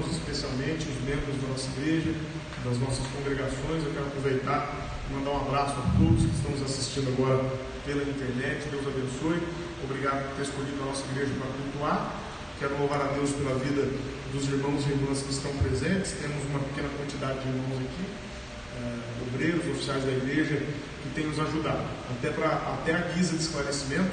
irmãos, especialmente os membros da nossa igreja, das nossas congregações. Eu quero aproveitar e mandar um abraço a todos que estão nos assistindo agora pela internet. Deus abençoe. Obrigado por ter escolhido a nossa igreja para cultuar. Quero louvar a Deus pela vida dos irmãos e irmãs que estão presentes. Temos uma pequena quantidade de irmãos aqui, obreiros, oficiais da igreja, que têm nos ajudado. Até a guisa de esclarecimento,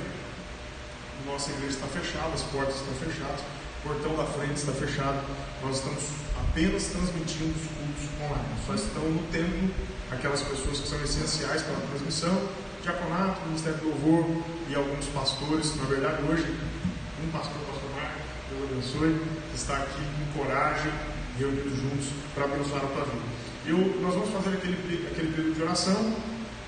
nossa igreja está fechada, as portas estão fechadas, o portão da frente está fechado. Nós estamos apenas transmitindo os cultos online. Só estão no templo aquelas pessoas que são essenciais para a transmissão, diaconato, ministério do louvor e alguns pastores. Na verdade, hoje, um pastor, o pastor Marcos, Deus abençoe, está aqui com coragem, reunidos juntos para abençoar a tua vida. Nós vamos fazer aquele período de oração.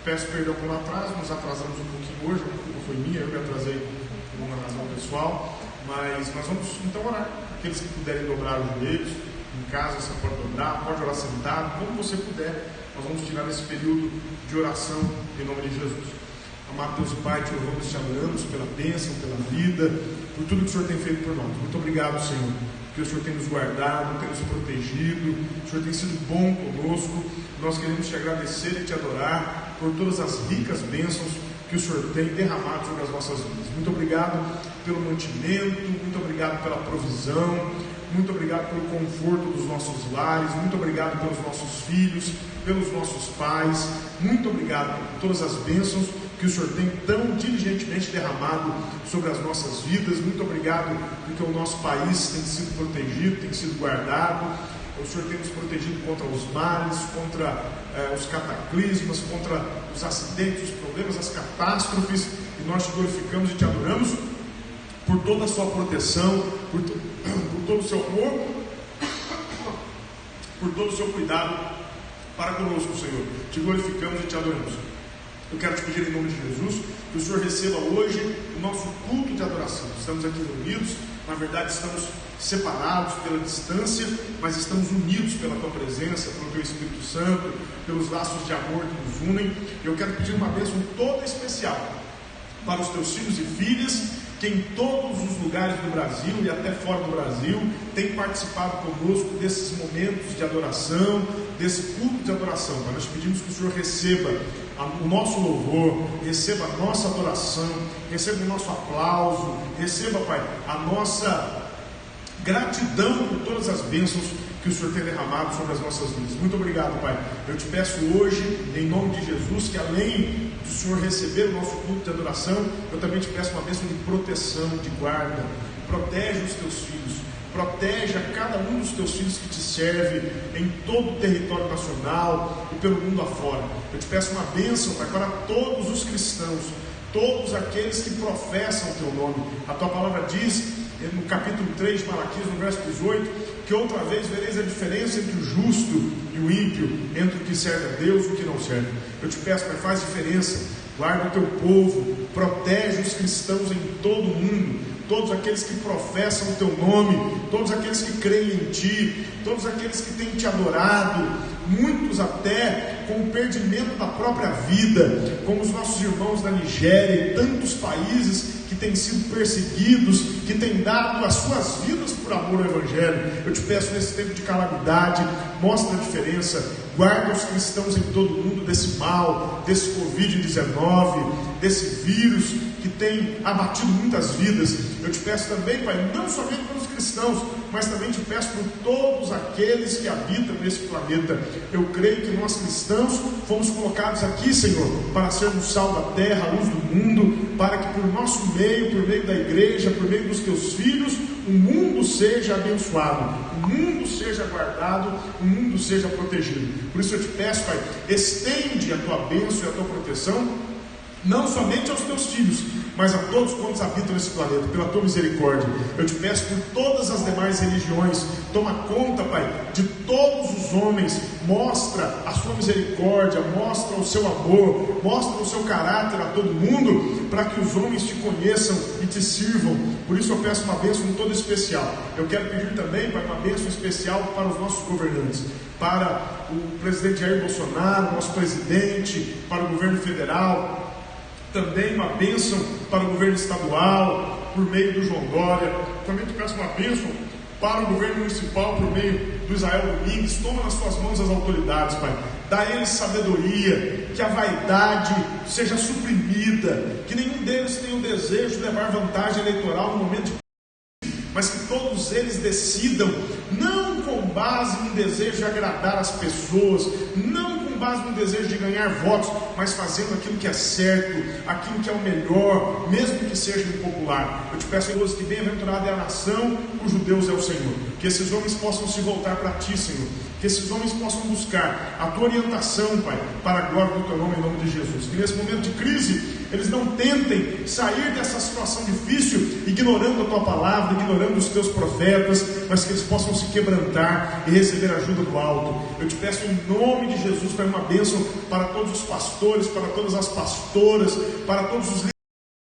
Peço perdão pelo atraso, nos atrasamos um pouquinho hoje, a culpa foi minha, eu me atrasei por uma razão pessoal, mas nós vamos então orar. Aqueles que puderem dobrar os joelhos, em casa você pode dobrar, pode orar sentado, como você puder. Nós vamos tirar esse período de oração em nome de Jesus. Amado Deus e Pai, te louvamos e te adoramos pela bênção, pela vida, por tudo que o Senhor tem feito por nós. Muito obrigado, Senhor, que o Senhor tem nos guardado, tem nos protegido, o Senhor tem sido bom conosco. Nós queremos te agradecer e te adorar por todas as ricas bênçãos que o Senhor tem derramado sobre as nossas vidas. Muito obrigado pelo mantimento, muito obrigado pela provisão, muito obrigado pelo conforto dos nossos lares, muito obrigado pelos nossos filhos, pelos nossos pais, muito obrigado por todas as bênçãos que o Senhor tem tão diligentemente derramado sobre as nossas vidas. Muito obrigado porque o nosso país tem sido protegido, tem sido guardado. O Senhor tem nos protegido contra os males, contra os cataclismas, contra os acidentes, os problemas, as catástrofes, e nós te glorificamos e te adoramos por toda a sua proteção, por todo o seu amor, por todo o seu cuidado para conosco, Senhor. Te glorificamos e te adoramos. Eu quero te pedir em nome de Jesus que o Senhor receba hoje o nosso culto de adoração. Estamos aqui reunidos, na verdade estamos separados pela distância, mas estamos unidos pela tua presença, pelo teu Espírito Santo, pelos laços de amor que nos unem. Eu quero pedir uma bênção toda especial para os teus filhos e filhas, que em todos os lugares do Brasil e até fora do Brasil têm participado conosco desses momentos de adoração, desse culto de adoração. Pai, nós pedimos que o Senhor receba o nosso louvor, receba a nossa adoração, receba o nosso aplauso, receba, Pai, a nossa gratidão por todas as bênçãos que o Senhor tem derramado sobre as nossas vidas. Muito obrigado, Pai. Eu te peço hoje, em nome de Jesus, que além do Senhor receber o nosso culto de adoração, eu também te peço uma bênção de proteção, de guarda. Protege os teus filhos, protege a cada um dos teus filhos que te serve em todo o território nacional e pelo mundo afora. Eu te peço uma bênção, Pai, para todos os cristãos, todos aqueles que professam o teu nome. A tua palavra diz, no capítulo 3 de Malaquias, no verso 18, que outra vez vereis a diferença entre o justo e o ímpio, entre o que serve a Deus e o que não serve. Eu te peço, Pai, faz diferença, guarda o teu povo, protege os cristãos em todo o mundo, todos aqueles que professam o teu nome, todos aqueles que creem em ti, todos aqueles que têm te adorado, muitos até com o perdimento da própria vida, como os nossos irmãos da Nigéria e tantos países que têm sido perseguidos, que têm dado as suas vidas por amor ao Evangelho. Eu te peço nesse tempo de calamidade, mostra a diferença, guarda os cristãos em todo o mundo desse mal, desse Covid-19, desse vírus que tem abatido muitas vidas. Eu te peço também, Pai, não somente pelos cristãos, mas também te peço por todos aqueles que habitam nesse planeta. Eu creio que nós cristãos fomos colocados aqui, Senhor, para sermos sal da terra, a luz do mundo, para que por nosso meio, por meio da igreja, por meio dos teus filhos, o mundo seja abençoado, o mundo seja guardado, o mundo seja protegido. Por isso eu te peço, Pai, estende a tua bênção e a tua proteção, não somente aos teus filhos, mas a todos quantos habitam nesse planeta, pela tua misericórdia. Eu te peço por todas as demais religiões, toma conta, Pai, de todos os homens, mostra a sua misericórdia, mostra o seu amor, mostra o seu caráter a todo mundo, para que os homens te conheçam e te sirvam. Por isso eu peço uma bênção toda especial. Eu quero pedir também, Pai, uma bênção especial para os nossos governantes, para o presidente Jair Bolsonaro, nosso presidente, para o governo federal, também uma bênção para o governo estadual, por meio do João Dória. Também te peço uma bênção para o governo municipal por meio do Israel Domingues. Toma nas suas mãos as autoridades, Pai. Dá a eles sabedoria, que a vaidade seja suprimida, que nenhum deles tenha o desejo de levar vantagem eleitoral no momento de crise, mas que todos eles decidam, não com base no desejo de agradar as pessoas, não com base no desejo de ganhar votos, mas fazendo aquilo que é certo, aquilo que é o melhor, mesmo que seja impopular. Eu te peço, Deus, que bem-aventurada é a nação cujo Deus é o Senhor. Que esses homens possam se voltar para Ti, Senhor. Que esses homens possam buscar a Tua orientação, Pai, para a glória do Teu nome, em nome de Jesus. Que nesse momento de crise, eles não tentem sair dessa situação difícil, ignorando a Tua palavra, ignorando os Teus profetas, mas que eles possam se quebrantar e receber ajuda do alto. Eu te peço em nome de Jesus, Pai, uma bênção para todos os pastores, para todas as pastoras, para todos os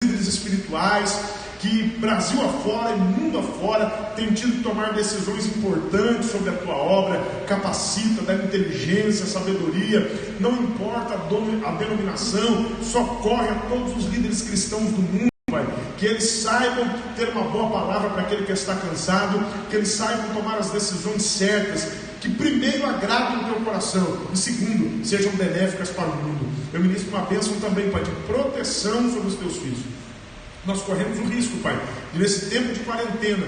líderes espirituais, que Brasil afora e mundo afora tem tido que tomar decisões importantes sobre a Tua obra. Capacita, dá inteligência, sabedoria, não importa a denominação, socorre a todos os líderes cristãos do mundo, Pai, que eles saibam ter uma boa palavra para aquele que está cansado, que eles saibam tomar as decisões certas, que primeiro agradem o Teu coração e segundo, sejam benéficas para o mundo. Eu ministro uma bênção também, Pai, de proteção sobre os Teus filhos. Nós corremos o risco, Pai, de nesse tempo de quarentena,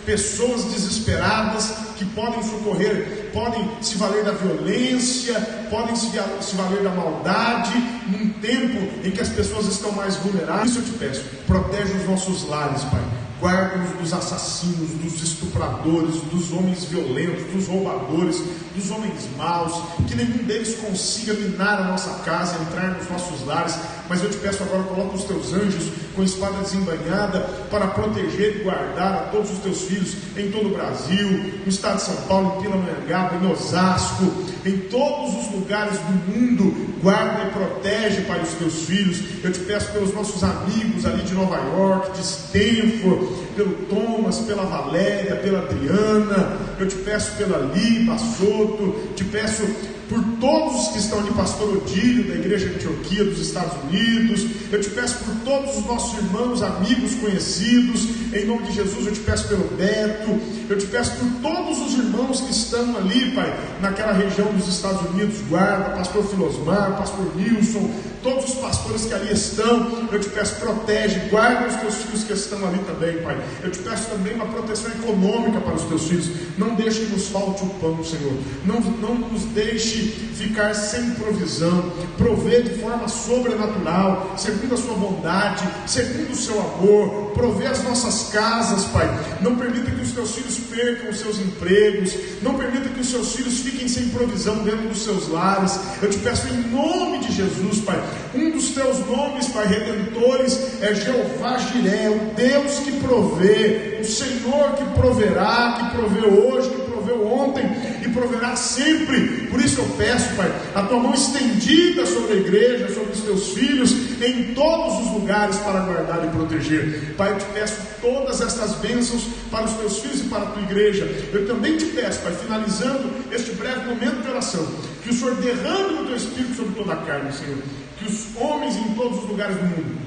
pessoas desesperadas que podem socorrer, podem se valer da violência, podem se valer da maldade, num tempo em que as pessoas estão mais vulneráveis. Isso eu te peço, protege os nossos lares, Pai. Guarda-nos dos assassinos, dos estupradores, dos homens violentos, dos roubadores, dos homens maus, que nenhum deles consiga minar a nossa casa, entrar nos nossos lares. Mas eu te peço agora, coloca os Teus anjos com espada desembainhada para proteger e guardar a todos os Teus filhos em todo o Brasil, no estado de São Paulo, em Pindamonhangaba, em Osasco, em todos os lugares do mundo. Guarda e protege, Pai, os Teus filhos. Eu te peço pelos nossos amigos ali de Nova York, de Stanford, pelo Thomas, pela Valéria, pela Adriana. Eu te peço pela Liba Soto, te peço por todos os que estão ali, pastor Odílio, da Igreja Antioquia dos Estados Unidos. Eu te peço por todos os nossos irmãos, amigos, conhecidos, em nome de Jesus. Eu te peço pelo Beto, eu te peço por todos os irmãos que estão ali, Pai, naquela região dos Estados Unidos. Guarda, pastor Filosmar, pastor Nilson, todos os pastores que ali estão. Eu te peço, protege, guarda os Teus filhos que estão ali também, Pai. Eu te peço também uma proteção econômica para os Teus filhos. Não deixe que nos falte o pão, Senhor. Não nos deixe ficar sem provisão. Provê de forma sobrenatural, segundo a Sua bondade, segundo o Seu amor. Provê as nossas casas, Pai. Não permita que os Teus filhos percam os seus empregos. Não permita que os Seus filhos fiquem sem provisão dentro dos seus lares. Eu te peço em nome de Jesus, Pai. Um dos Teus nomes, Pai, redentores, é Jeová Jiré, o Deus que provê, o Senhor que proverá, que proveu hoje, que proveu ontem e proverá sempre. Por isso eu peço, Pai, a Tua mão estendida sobre a igreja, sobre os Teus filhos, em todos os lugares para guardar e proteger. Pai, eu te peço todas estas bênçãos para os Teus filhos e para a Tua igreja. Eu também te peço, Pai, finalizando este breve momento de oração, que o Senhor derrame o Teu Espírito sobre toda a carne, Senhor. Que os homens em todos os lugares do mundo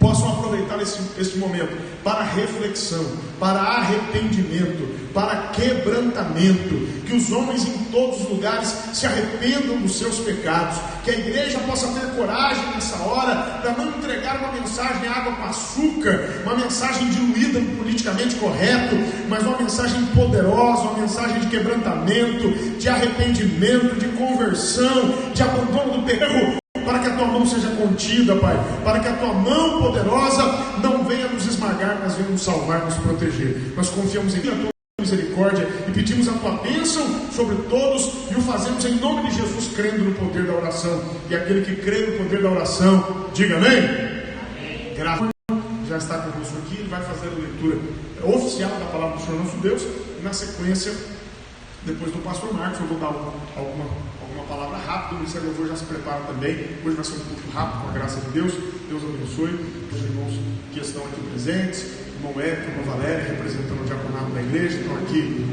possam aproveitar esse momento para reflexão, para arrependimento, para quebrantamento. Que os homens em todos os lugares se arrependam dos seus pecados. Que a igreja possa ter coragem nessa hora para não entregar uma mensagem água com açúcar, uma mensagem diluída no politicamente correto, mas uma mensagem poderosa, uma mensagem de quebrantamento, de arrependimento, de conversão, de abandono do pecado. Para que a Tua mão seja contida, Pai, para que a Tua mão poderosa não venha nos esmagar, mas venha nos salvar, nos proteger. Nós confiamos em Tua misericórdia e pedimos a Tua bênção sobre todos e o fazemos em nome de Jesus, crendo no poder da oração. E aquele que crê no poder da oração, diga amém. Amém. Graças a Deus, já está conosco aqui, ele vai fazer a leitura oficial da palavra do Senhor nosso Deus e na sequência, depois do pastor Marcos, eu vou dar alguma palavra rápida. O Ministério do Louvor já se prepara também. Hoje vai ser um culto rápido, com a graça de Deus. Deus abençoe os irmãos que estão aqui presentes. Irmão Érico, irmão Valéria, representando o diaconato da igreja, estão aqui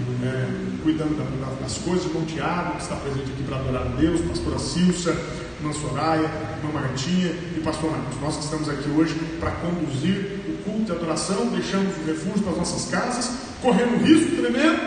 cuidando das coisas. Irmão Tiago, que está presente aqui para adorar a Deus. Pastora Silsa, irmã Soraya, irmã Martinha e pastor Marcos. Nós que estamos aqui hoje para conduzir o culto de adoração. Deixamos o refúgio para as nossas casas correndo risco tremendo.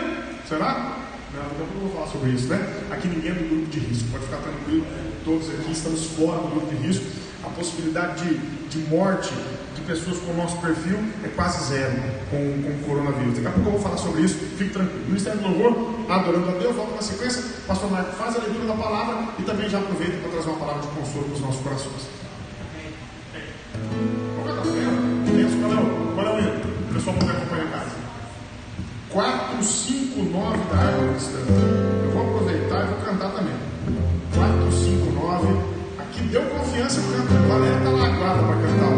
Será? Não, daqui a pouco eu vou falar sobre isso, né? Aqui ninguém é do grupo de risco, pode ficar tranquilo, todos aqui estamos fora do grupo de risco. A possibilidade de morte de pessoas com o nosso perfil é quase zero com o coronavírus. Daqui a pouco eu vou falar sobre isso, fique tranquilo. Ministério do Louvor, adorando a Deus, volta na sequência. Pastor Marco faz a leitura da palavra e também já aproveita para trazer uma palavra de consolo para os nossos corações. Qual é o hino? O pessoal pode acompanhar em casa. 459 da Harpa Cristã. Eu vou aproveitar e vou cantar também. 459. Aqui deu confiança, eu canto. A Valéria está lá aguarda para cantar.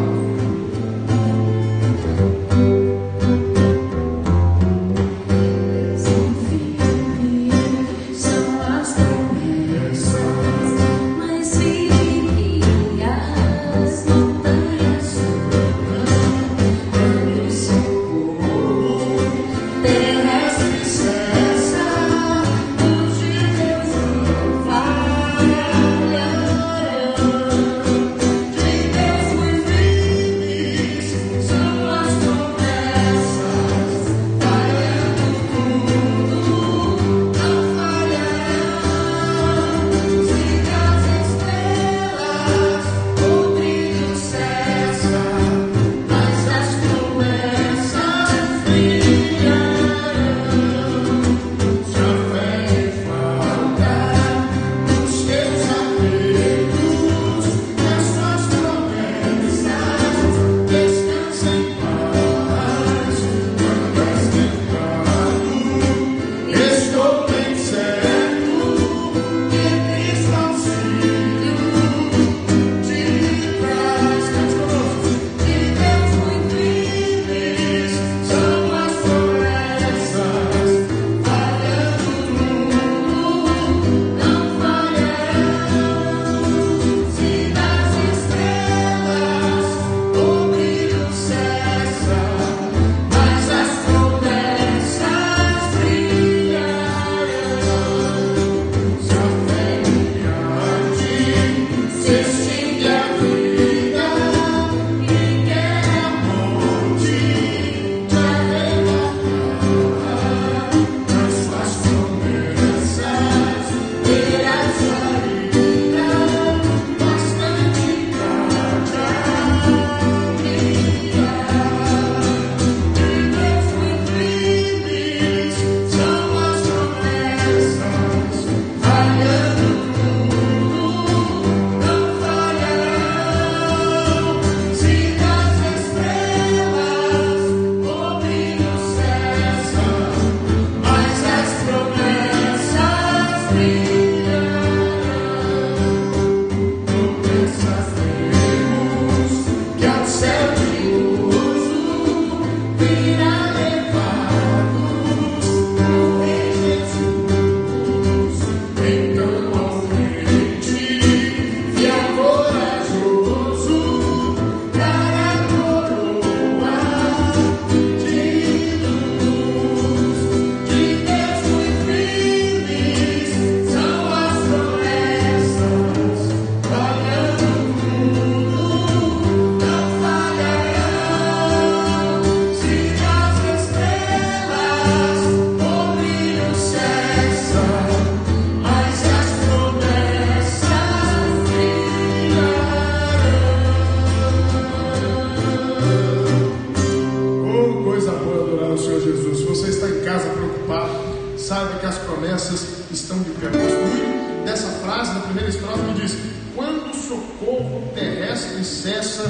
Saiba que as promessas estão de pé. Gosto muito dessa frase, na primeira estrofe, que diz: quando o socorro terrestre cessa,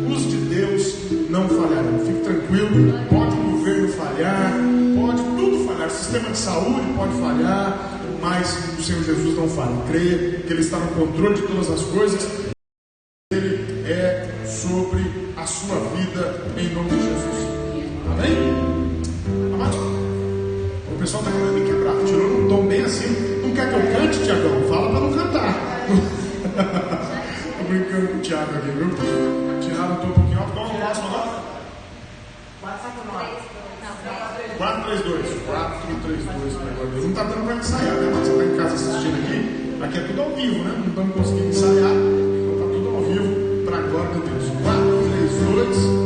os de Deus não falharão. Fique tranquilo, pode o governo falhar, pode tudo falhar, o sistema de saúde pode falhar, mas o Senhor Jesus não falha. Creia que Ele está no controle de todas as coisas. Ele é sobre a sua vida, em nome de Jesus. Amém? Amado? O pessoal está querendo me quebrar, tirou num tom bem assim. Não quer que eu cante, Tiagão? Fala para não cantar. Estou brincando com o Tiago aqui, viu? Tiraram um tom um pouquinho alto. Qual é o próximo lá? 432. 432. Não está dando para ensaiar, né? Mas você está em casa assistindo aqui. Aqui é tudo ao vivo, né? Não estamos conseguindo ensaiar. Então está tudo ao vivo para a glória de Deus. 432.